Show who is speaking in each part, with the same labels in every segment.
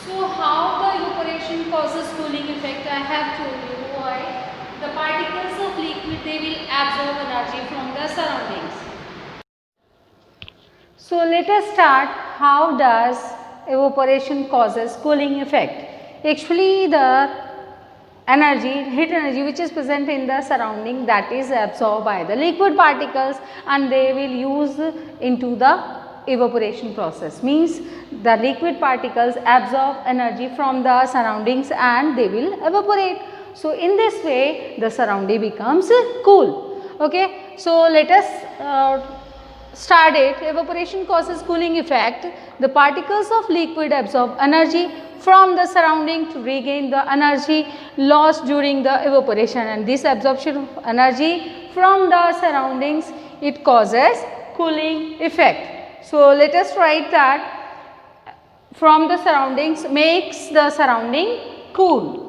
Speaker 1: So how the evaporation causes cooling effect? I have told you why. The particles of liquid, they will absorb energy from the surroundings. So let us start, how does evaporation causes cooling effect? Actually the energy, heat energy which is present in the surrounding, that is absorbed by the liquid particles and they will use into the evaporation process. Means the liquid particles absorb energy from the surroundings and they will evaporate. So in this way the surrounding becomes cool. Okay. So let us start it. Evaporation causes cooling effect. The particles of liquid absorb energy from the surrounding to regain the energy lost during the evaporation, and this absorption of energy from the surroundings, it causes cooling effect. So let us write that from the surroundings makes the surrounding cool.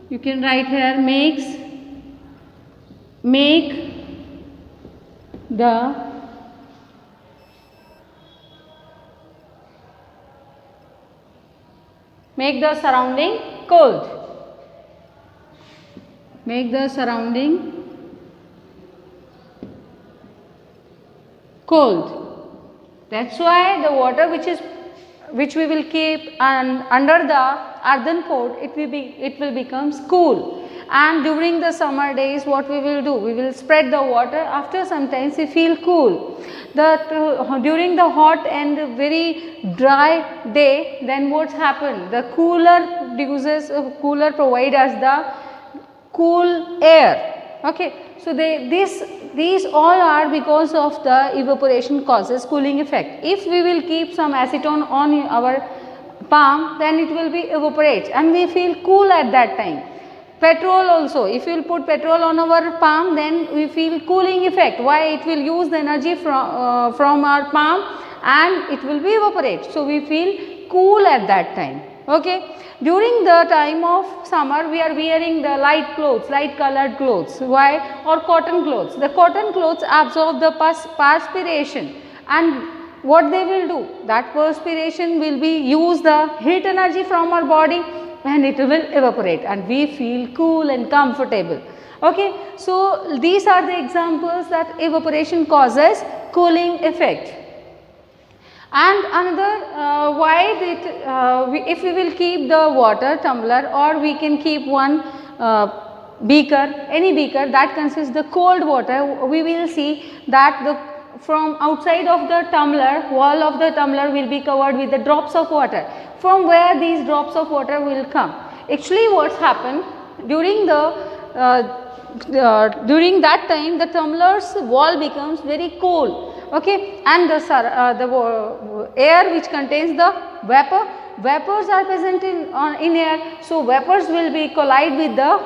Speaker 1: You can write here make the surrounding cold. Make the surrounding cold. That's why the water which we will keep under the earthen pot, it will becomes cool. And during the summer days, what we will do? We will spread the water. After some time we feel cool. During the hot and very dry day, then what's happened? The cooler provide us the cool air. Okay. So these all are because of the evaporation causes cooling effect. If we will keep some acetone on our palm, then it will be evaporate and we feel cool at that time. Petrol also, if you will put petrol on our palm, then we feel cooling effect. Why? It will use the energy from our palm and it will be evaporate. So we feel cool at that time. Okay. During the time of summer, we are wearing the light clothes, light colored clothes. Why? Or cotton clothes. The cotton clothes absorb the perspiration, and what they will do? That perspiration will be use the heat energy from our body and it will evaporate and we feel cool and comfortable. Okay. So these are the examples that evaporation causes cooling effect. And another if we will keep the water tumbler, or we can keep one beaker, any beaker that consists the cold water, we will see that from outside of the tumbler, wall of the tumbler will be covered with the drops of water. From where these drops of water will come? Actually what's happened, during that time the tumbler's wall becomes very cold. Okay. And the air which contains the vapors are present in air. So vapors will be collide with the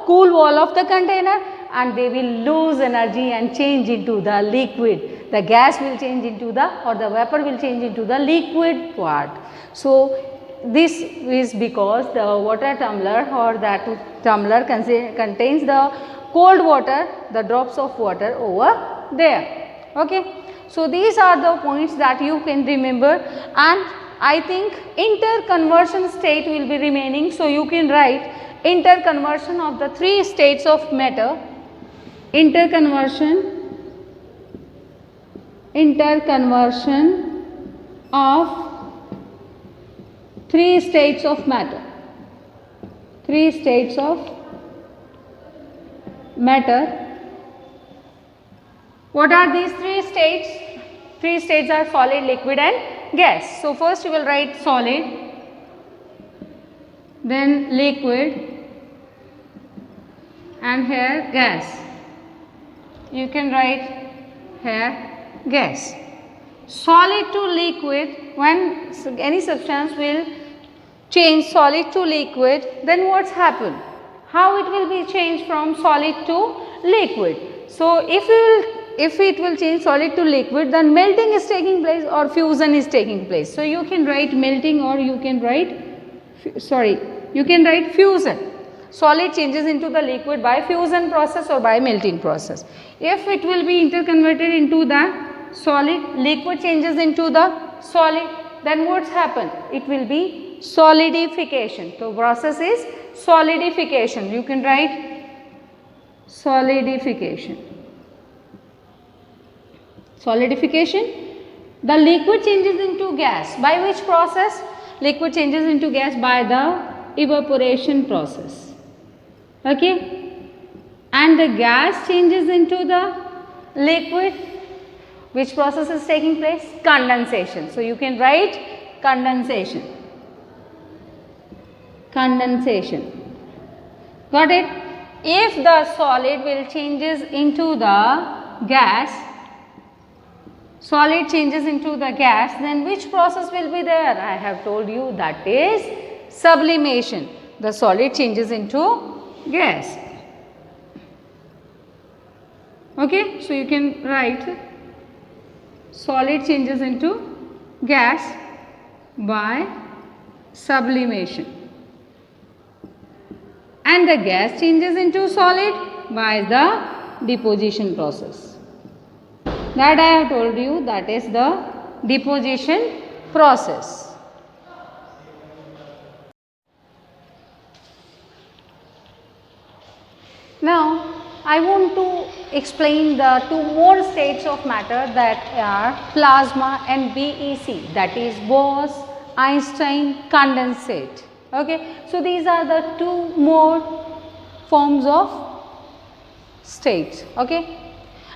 Speaker 1: cool wall of the container, and they will lose energy and change into the liquid. The gas will change into the vapor will change into the liquid part. So this is because the water tumbler or that tumbler contains the cold water, the drops of water over there. Okay. So these are the points that you can remember, and I think interconversion state will be remaining. So you can write interconversion of the three states of matter, interconversion of three states of matter. What are these three states? Three states are solid, liquid and gas. So first you will write solid, then liquid, and here gas. You can write here gas. Solid to liquid, when any substance will change solid to liquid, then what's happened? How it will be changed from solid to liquid? So if it will change solid to liquid, then melting is taking place or fusion is taking place. So you can write melting, or you can write fusion. Solid changes into the liquid by fusion process or by melting process. If it will be interconverted into the solid, liquid changes into the solid, then what's happened? It will be solidification. So, process is solidification. You can write solidification. Solidification, the liquid changes into gas. By which process? Liquid changes into gas by the evaporation process. Okay, and the gas changes into the liquid. Which process is taking place? Condensation. So, you can write condensation. Condensation. Got it? If the solid will changes into the gas, solid changes into the gas, then which process will be there? I have told you that is sublimation. The solid changes into gas. Okay, so you can write solid changes into gas by sublimation, and the gas changes into solid by the deposition process. That I have told you, that is the deposition process. Now, I want to explain the two more states of matter that are plasma and BEC, that is Bose-Einstein condensate. Okay. So, these are the two more forms of states. Okay.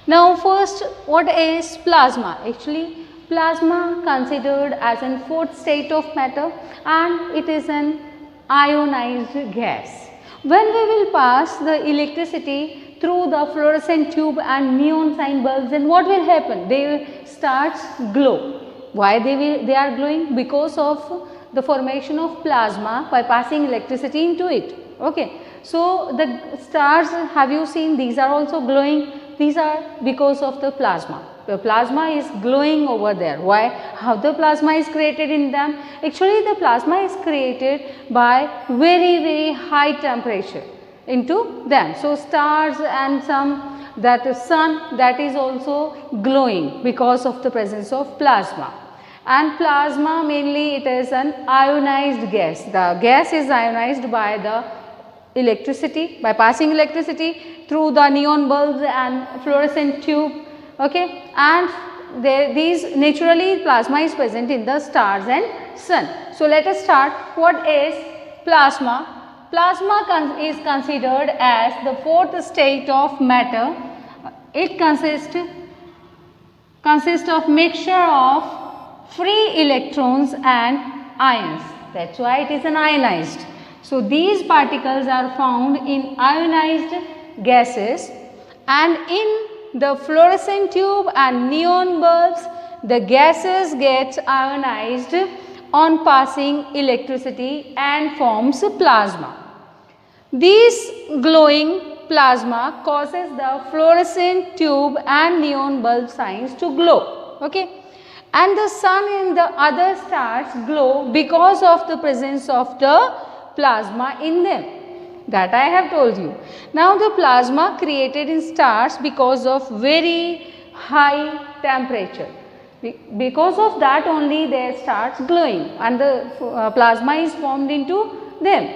Speaker 1: Now, first, what is plasma? Actually, plasma considered as an fourth state of matter, and it is an ionized gas. When we will pass the electricity through the fluorescent tube and neon sign bulbs, then what will happen? They will start glow. Why they are glowing? Because of the formation of plasma by passing electricity into it. Okay. So, the stars, have you seen, these are also glowing. These are because of the plasma. The plasma is glowing over there. Why? How the plasma is created in them? Actually, the plasma is created by very high temperature into them. So, stars and some, that sun, that is also glowing because of the presence of plasma. And plasma, mainly it is an ionized gas. The gas is ionized by the electricity, by passing electricity through the neon bulbs and fluorescent tube. Okay. And these naturally plasma is present in the stars and sun. So, let us start. What is plasma? Plasma is considered as the fourth state of matter. It consists of mixture of free electrons and ions. That is why it is an ionized. So, these particles are found in ionized gases, and in the fluorescent tube and neon bulbs, the gases get ionized on passing electricity and forms plasma. This glowing plasma causes the fluorescent tube and neon bulb signs to glow. Okay. And the sun and the other stars glow because of the presence of the plasma in them. That I have told you. Now, the plasma created in stars because of very high temperature. Because of that only they starts glowing, and the plasma is formed into them.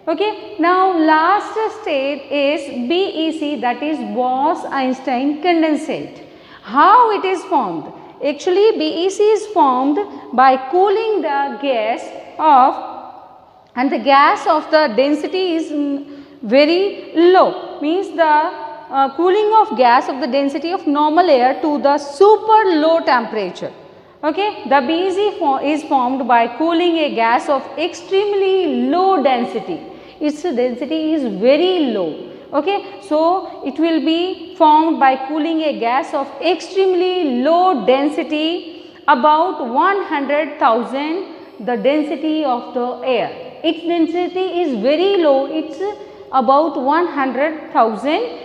Speaker 1: Okay. Now, last state is BEC, that is Bose-Einstein condensate. How it is formed? Actually, BEC is formed by cooling the gas of, and the gas of the density is very low, means the cooling of gas of the density of normal air to the super low temperature. Okay. The BEC is formed by cooling a gas of extremely low density. Its density is very low. Okay. So, it will be formed by cooling a gas of extremely low density, about 100,000 the density of the air. Its density is very low, it is about 100,000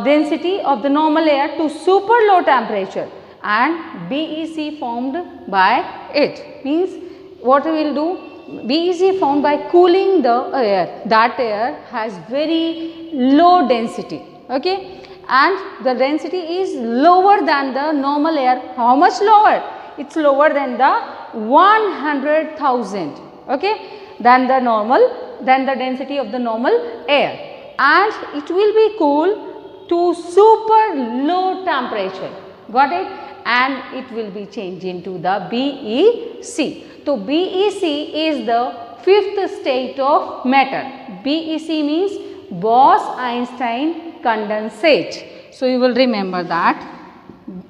Speaker 1: density of the normal air to super low temperature, and BEC formed by it. Means what we will do? BEC formed by cooling the air. That air has very low density. Okay. and the density is lower than the normal air. How much lower? It's lower than the 100,000, okay, than the density of the normal air, and it will be cool to super low temperature. Got it? And it will be changed into the BEC. So BEC is the fifth state of matter. BEC means Bose-Einstein condensate. So you will remember that.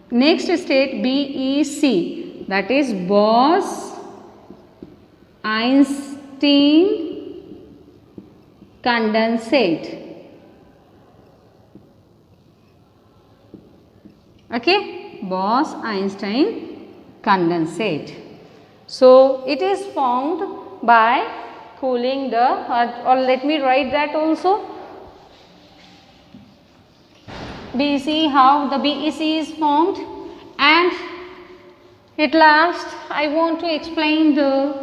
Speaker 1: Next state BEC, that is Bose-Einstein condensate. Okay, Bose-Einstein condensate. So it is formed by cooling the, or let me write that also. BEC, how the BEC is formed, and at last I want to explain the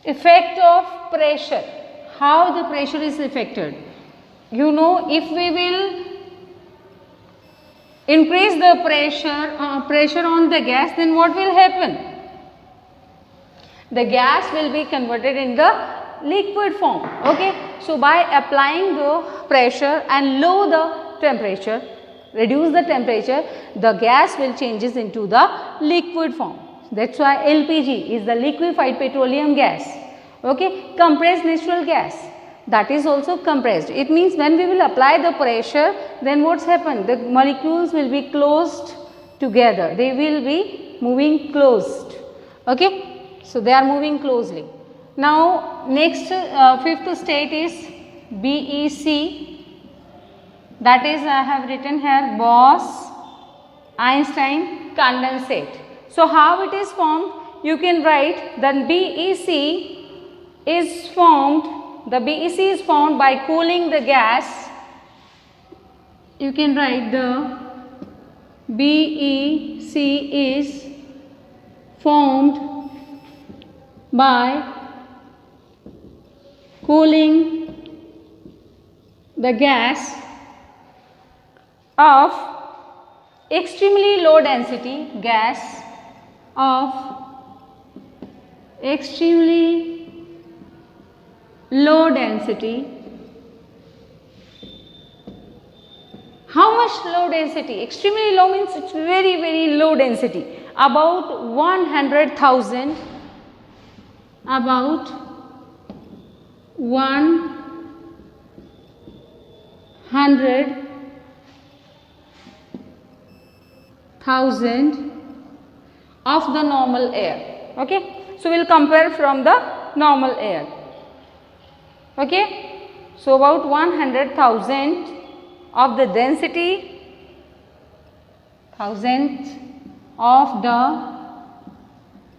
Speaker 1: effect of pressure, how the pressure is affected. You know, if we will increase the pressure on the gas, then what will happen? The gas will be converted in the liquid form. Okay, so by applying the pressure and lower the temperature, reduce the temperature, the gas will changes into the liquid form. That's why LPG is the liquefied petroleum gas. Okay, compressed natural gas, that is also compressed. It means when we will apply the pressure, then what's happened? The molecules will be closed together. They will be moving closed. Okay, so they are moving closely. Now next fifth state is BEC. That is, I have written here Bose-Einstein condensate. So how it is formed? You can write that BEC is formed. The BEC is formed by cooling the gas. You can write the BEC is formed by cooling the gas of extremely low density, gas of extremely low density. How much low density? Extremely low means it's very low density, about 100,000, about 100,000 of the normal air. Okay, so we'll compare from the normal air. Okay, so about 100,000 of the density, thousandth of the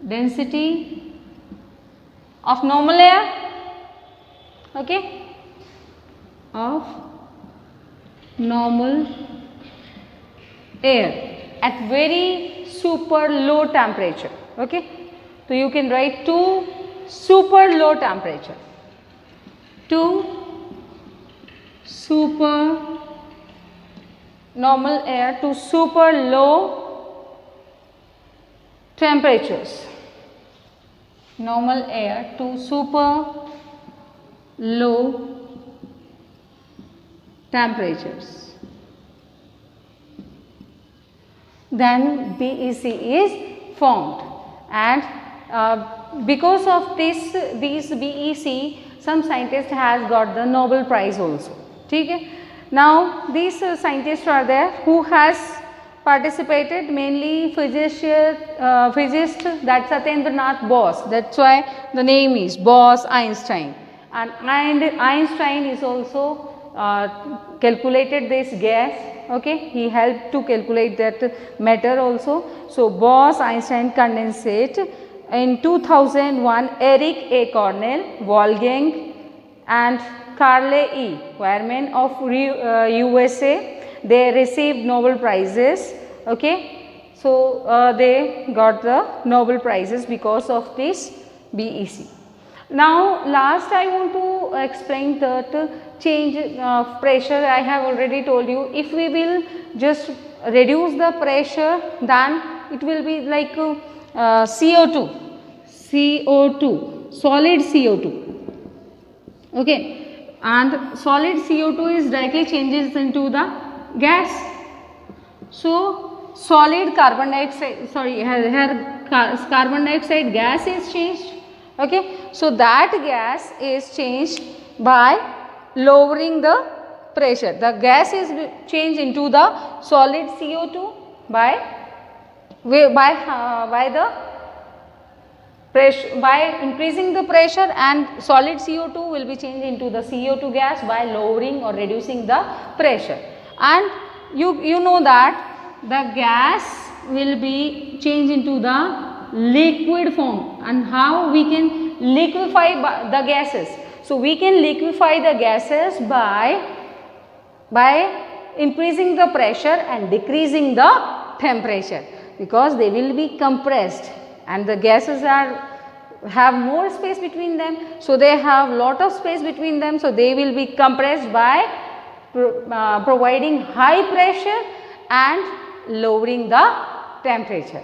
Speaker 1: density of normal air. Okay, of normal air at very super low temperature. Okay, so you can write to super low temperature, to super normal air to super low temperatures, normal air to super low temperatures. Then BEC is formed, and because of these BEC, some scientist has got the Nobel Prize also. Okay? Now these scientists are there who has participated, mainly physicist that Satyendranath Bose. That's why the name is Bose-Einstein, and Einstein is also calculated this gas. Okay, he helped to calculate that matter also. So Bose-Einstein condensate. In 2001, Eric A. Cornell, Wolfgang and Carl E. Wehrmann of USA, they received Nobel Prizes. Okay, so they got the Nobel Prizes because of this BEC. Now last I want to explain that change of pressure. I have already told you, if we will just reduce the pressure, then it will be like CO2, solid CO2, okay, and solid CO2 is directly changes into the gas. So solid carbon dioxide, sorry, here carbon dioxide gas is changed, okay. So that gas is changed by lowering the pressure. The gas is changed into the solid CO2 by the pressure, by increasing the pressure, and solid CO2 will be changed into the CO2 gas by lowering or reducing the pressure. And you know that the gas will be changed into the liquid form, and how we can liquefy the gases. So we can liquefy the gases by increasing the pressure and decreasing the temperature, because they will be compressed and the gases have more space between them. So they have lot of space between them, so they will be compressed by providing high pressure and lowering the temperature,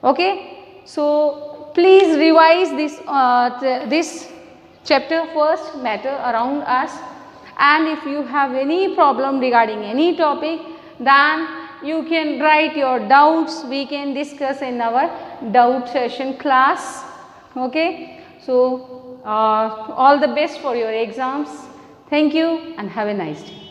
Speaker 1: okay. So please revise this chapter first, matter around us, and if you have any problem regarding any topic, then you can write your doubts. We can discuss in our doubt session class, okay. So all the best for your exams. Thank you and have a nice day.